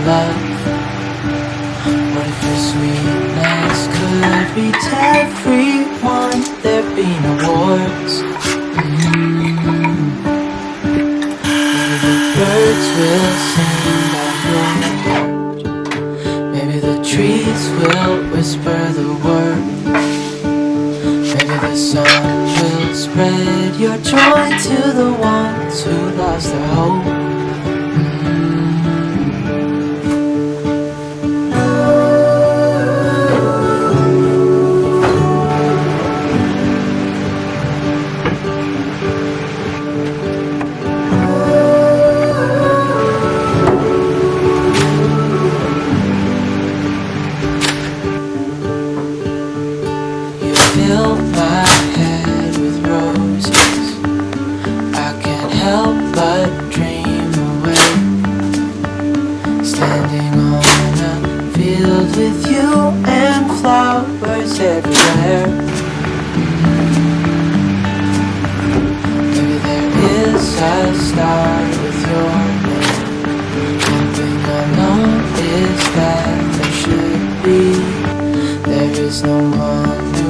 love? What if your sweetness could reach everyone? There'd be no wars. Maybe the birds will sing at your heart. Maybe the trees will whisper the word. Maybe the sun will spread your joy to the ones who lost their hope. Fill my head with roses. I can't help but dream away. Standing on a field with you and flowers everywhere. Maybe there is a star with your name. One thing I know is that there should be. There is no one who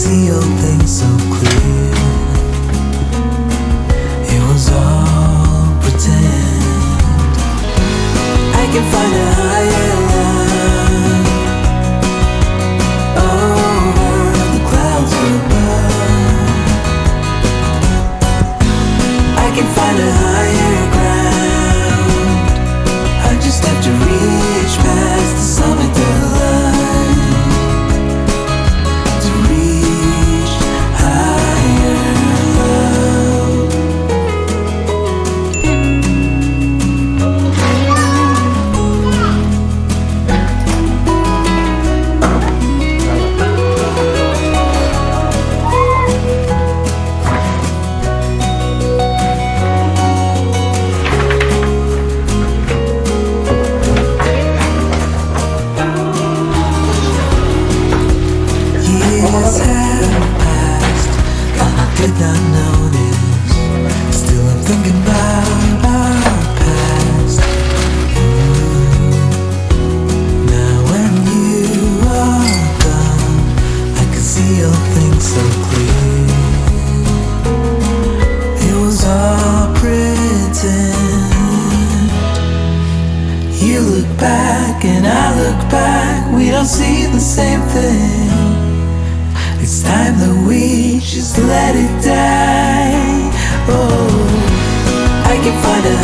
see all things so clear. It was all pretend. I can find a higher line over the clouds above. I can find a higher ground. I just have to reach past the summit line to reach higher love. Years have passed and I did not notice. Still I'm thinking about our past. Now when you are gone, I can see all things so clear. It was all pretend. You look back and I look back, we don't see the same thing. It's time that we just let it die. Oh, I can find a